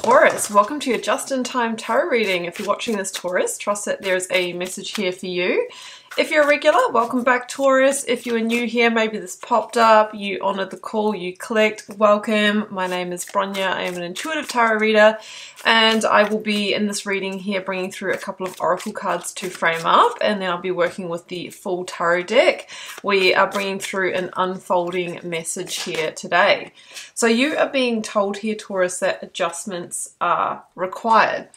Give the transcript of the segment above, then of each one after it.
Taurus, welcome to your just-in-time tarot reading. If you're watching this, Taurus, trust that there's a message here for you. If you're a regular, welcome back, Taurus. If you are new here, maybe this popped up, you honored the call, you clicked, welcome. My name is Bronya. I am an intuitive tarot reader, and I will be in this reading here bringing through a couple of oracle cards to frame up, and then I'll be working with the full tarot deck. We are bringing through an unfolding message here today. So you are being told here, Taurus, that adjustments are required.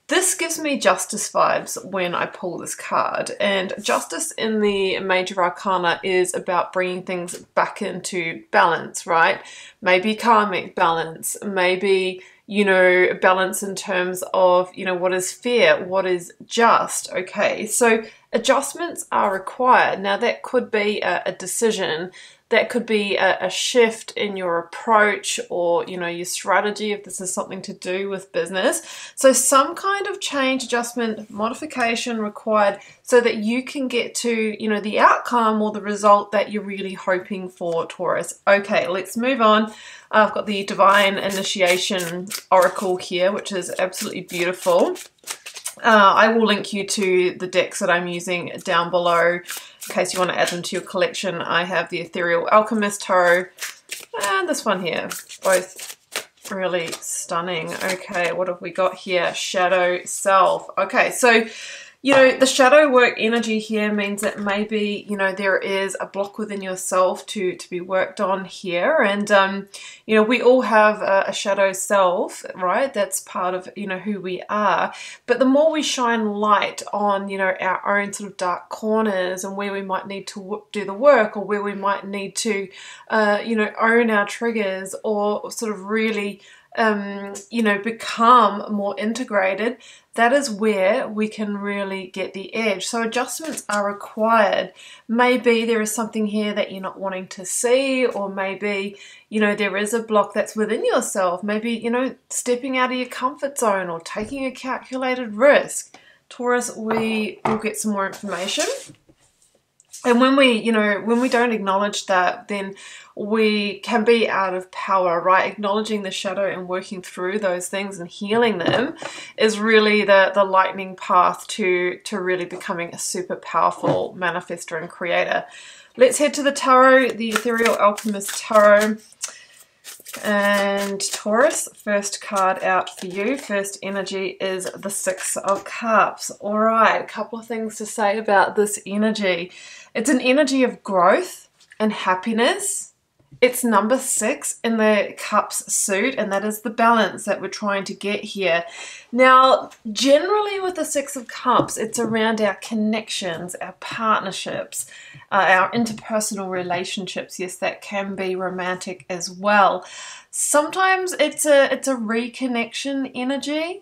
This gives me justice vibes when I pull this card, and justice in the major arcana is about bringing things back into balance, right? Maybe karmic balance, maybe, you know, balance in terms of, you know, what is fair, what is just, okay? So adjustments are required. Now that could be a decision, that could be a shift in your approach or, you know, your strategy if this is something to do with business. So some kind of change, adjustment, modification required so that you can get to, you know, the outcome or the result that you're really hoping for, Taurus. Okay, let's move on. I've got the Divine Initiation Oracle here, which is absolutely beautiful. I will link you to the decks that I'm using down below in case you want to add them to your collection. I have the Ethereal Alchemist Tarot and this one here, both really stunning. Okay, what have we got here? Shadow Self. Okay, so you know, the shadow work energy here means that maybe, you know, there is a block within yourself to be worked on here. And, you know, we all have a shadow self, right? That's part of, you know, who we are. But the more we shine light on, you know, our own sort of dark corners and where we might need to do the work, or where we might need to, you know, own our triggers, or sort of really, you know, become more integrated, that is where we can really get the edge. So adjustments are required. Maybe there is something here that you're not wanting to see, or maybe, you know, there is a block that's within yourself. Maybe, you know, stepping out of your comfort zone or taking a calculated risk. Taurus, we will get some more information. And when we, you know, when we don't acknowledge that, then we can be out of power, right? Acknowledging the shadow and working through those things and healing them is really the lightning path to really becoming a super powerful manifestor and creator. Let's head to the tarot, the Ethereal Alchemist Tarot. And Taurus, first card out for you, first energy is the Six of Cups. All right, a couple of things to say about this energy. It's an energy of growth and happiness. It's number 6 in the Cups suit, and that is the balance that we're trying to get here. Now, generally with the Six of Cups, it's around our connections, our partnerships, our interpersonal relationships. Yes, that can be romantic as well. Sometimes it's a reconnection energy,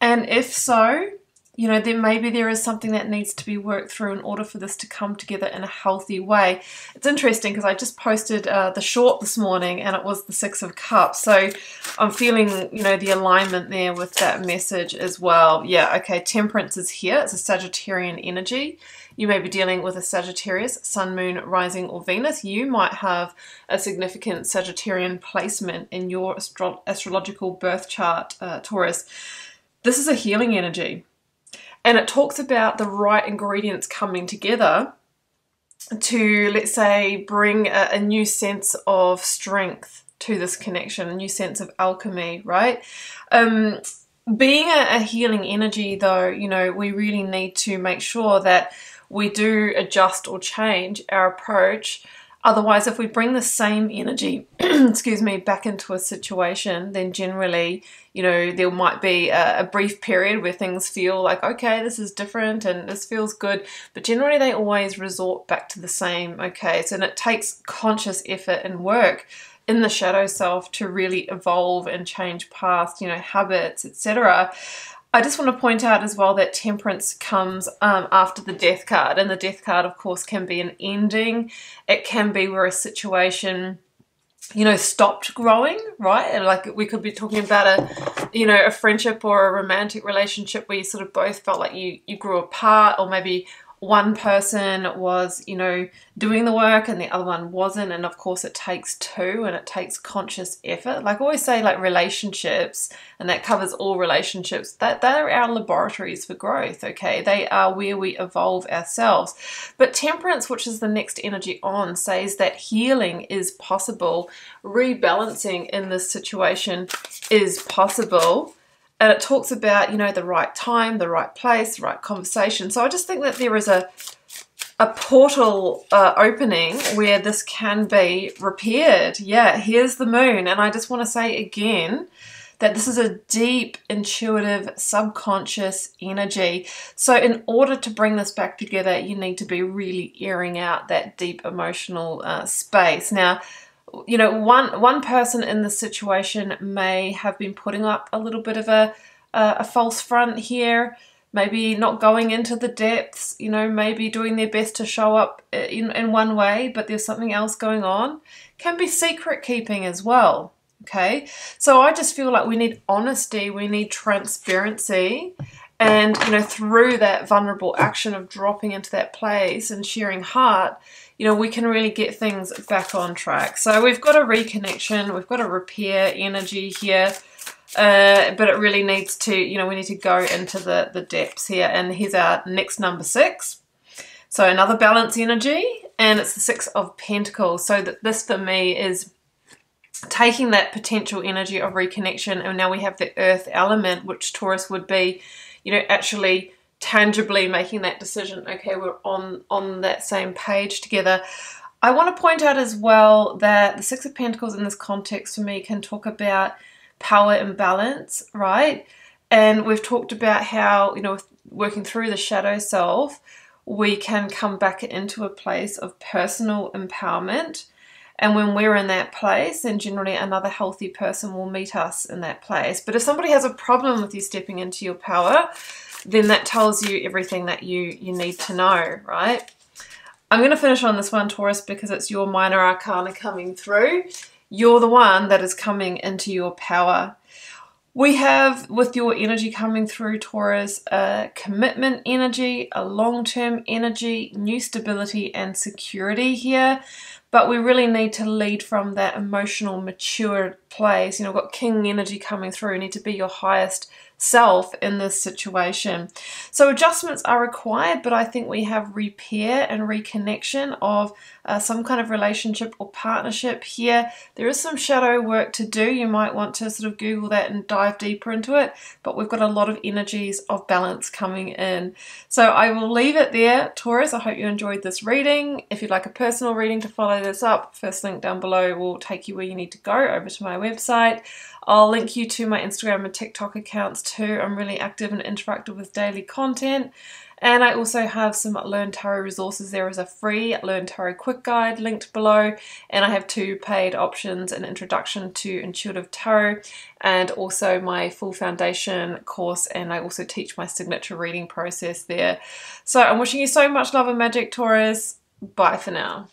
and if so, you know, then maybe there is something that needs to be worked through in order for this to come together in a healthy way. It's interesting because I just posted the short this morning, and it was the Six of Cups. So I'm feeling, you know, the alignment there with that message as well. Yeah, okay, Temperance is here. It's a Sagittarian energy. You may be dealing with a Sagittarius, Sun, Moon, Rising, or Venus. You might have a significant Sagittarian placement in your astrological birth chart, Taurus. This is a healing energy. And it talks about the right ingredients coming together to, let's say, bring a new sense of strength to this connection, a new sense of alchemy, right? Being a healing energy, though, you know, we really need to make sure that we do adjust or change our approach. Otherwise, if we bring the same energy, excuse me, back into a situation, then generally, you know, there might be a brief period where things feel like, okay, this is different and this feels good. But generally, they always resort back to the same, okay? So it takes conscious effort and work in the shadow self to really evolve and change past, you know, habits, etc. I just want to point out as well that Temperance comes after the Death card, and the Death card, of course, can be an ending. It can be where a situation, you know, stopped growing, right? Like we could be talking about a, you know, a friendship or a romantic relationship where you sort of both felt like you grew apart, or maybe one person was, you know, doing the work and the other one wasn't. And of course it takes two, and it takes conscious effort. Like I always say, like relationships, and that covers all relationships, that they're our laboratories for growth, okay? They are where we evolve ourselves. But Temperance, which is the next energy on, says that healing is possible. Rebalancing in this situation is possible. And it talks about, you know, the right time, the right place, the right conversation. So I just think that there is a portal opening where this can be repaired. Yeah, here's the moon. And I just want to say again that this is a deep, intuitive, subconscious energy. So in order to bring this back together, you need to be really airing out that deep emotional space. Now, you know, one person in this situation may have been putting up a little bit of a false front here, maybe not going into the depths, you know, maybe doing their best to show up in one way, but there's something else going on. Can be secret keeping as well, okay? So I just feel like we need honesty, we need transparency, and, you know, through that vulnerable action of dropping into that place and sharing heart, you know, we can really get things back on track. So we've got a reconnection, we've got a repair energy here, but it really needs to, you know, we need to go into the depths here. And here's our next number 6. So another balance energy, and it's the 6 of Pentacles. So that this for me is taking that potential energy of reconnection, and now we have the earth element, which Taurus would be, you know, actually tangibly making that decision. Okay, we're on that same page together. I want to point out as well that the 6 of Pentacles in this context for me can talk about power imbalance, right? And we've talked about how, you know, working through the shadow self, we can come back into a place of personal empowerment. And when we're in that place, then generally another healthy person will meet us in that place. But if somebody has a problem with you stepping into your power, then that tells you everything that you need to know, right? I'm going to finish on this one, Taurus, because it's your minor arcana coming through. You're the one that is coming into your power. We have, with your energy coming through, Taurus, a commitment energy, a long-term energy, new stability and security here. But we really need to lead from that emotional, mature place. You know, we've got King energy coming through. You need to be your highest self in this situation. So adjustments are required, but I think we have repair and reconnection of some kind of relationship or partnership here. There is some shadow work to do. You might want to sort of Google that and dive deeper into it, but we've got a lot of energies of balance coming in. So I will leave it there, Taurus. I hope you enjoyed this reading. If you'd like a personal reading to follow this up, first link down below will take you where you need to go, over to my website. I'll link you to my Instagram and TikTok accounts too. I'm really active and interactive with daily content. And I also have some Learn Tarot resources. There is a free Learn Tarot quick guide linked below. And I have 2 paid options, an introduction to intuitive tarot and also my full foundation course. And I also teach my signature reading process there. So I'm wishing you so much love and magic, Taurus. Bye for now.